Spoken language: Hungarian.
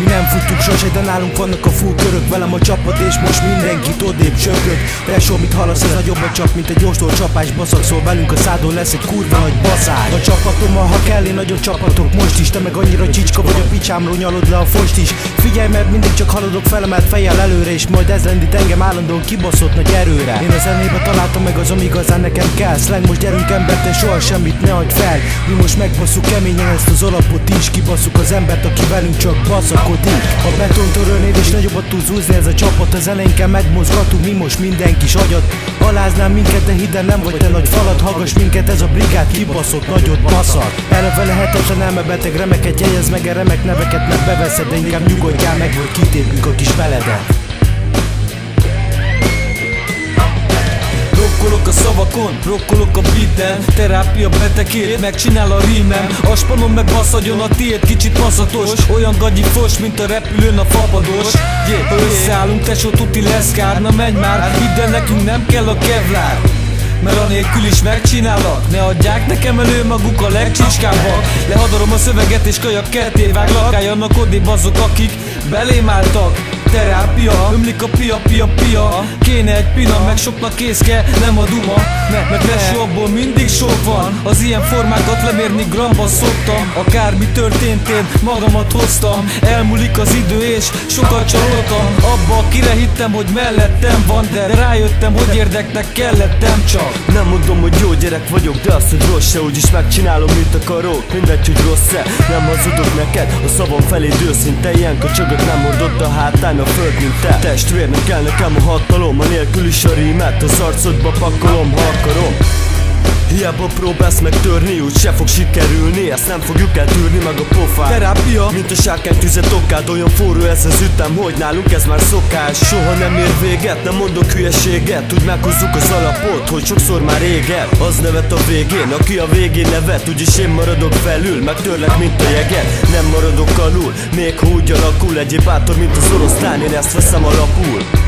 Mi nem futjuk sose, de nálunk vannak a full körök. Velem a csapat és most mindenkit odébb csöpög. Tesó, mit hallasz, ez nagyobb a csap, mint egy ostól csapás. Baszakszol velünk a szádon, lesz egy kurva nagy baszály. A csapatommal, ha kell, én nagyon csapatok most is. Te meg annyira csicska vagy, a picsámról nyalod le a fost is. Figyelj, mert mindig csak haladok felemelt fejjel előre, és majd ez lendít engem állandóan kibaszott nagy erőre. Én a zenébe találtam meg az, ami igazán nekem kell. Slang, most gyerünk ember, te soha semmit ne hagyd fel. Mi most megbasszuk keményen ezt az alapot is. Kibasszuk az embert, aki velünk csak baszakodik. A betontörölnéd és nagyobbat tudsz húzni ez a csapat. Az elején megmozgatunk, mi most mindenkis agyat. Aláznál minket, de hidd el, nem vagy te nagy falat. Hallgass minket, ez a brigád kibaszott nagyot baszat. Eleve lehetetlen elmebeteg remeket, jegyez meg a remek neveket, meg beveszed, de inkább nyugodjál meg, hogy kitépünk a kis feledet. Rokkolok a szavakon, rokkolok a beaten. Terápia betegét, megcsinál a rímem. A spanom meg baszadjon, a tiéd kicsit maszatos. Olyan gagyi fos, mint a repülőn a fapados. Ha összeállunk, tesó, tuti lesz kár. Na menj már, hidd el, nekünk nem kell a kevlár. Mert anélkül is megcsinálak. Ne adják nekem elő maguk a legcsicskábbak. Lehadarom a szöveget és kajak ketté váglak. Álljanak odébb azok, akik belém álltak. Terápia, ömlik a pia. Kéne egy pina, meg soknak készke, nem a duma. Mert lesó, abból mindig sok van. Az ilyen formákat lemérni gramban szoktam. Akármi történt, én magamat hoztam. Elmúlik az idő és sokat csaloltam. Abba, akire hittem, hogy mellettem van, de rájöttem, hogy érdeknek kellettem csak. Nem mondom, hogy jó gyerek vagyok, de azt, hogy rossz se. Úgyis megcsinálom, mint akarok, mindegy, hogy rossz-e. Nem hazudok neked, a szavam felé őszinte. Ilyen kacsagot nem hordott a hátán a föld, mint te. Testvérnek kell nekem a hatalom, a nélkül is a rímet az arcodba pakolom, ha akarom. Hiába próbálsz megtörni, úgy se fog sikerülni. Ezt nem fogjuk eltűrni, meg a pofát. Terápia, mint a sárkány tüzet okád. Olyan forró ez az ütem, hogy nálunk ez már szokás. Soha nem ér véget, nem mondok hülyeséget. Úgy meghúzzuk az alapot, hogy sokszor már régen. Az nevet a végén, aki a végén nevet. Úgyis én maradok felül, megtörlek, mint a jeget. Nem maradok alul, még ha úgy alakul. Egyéb bátor, mint az oroszlán, én ezt veszem alapul.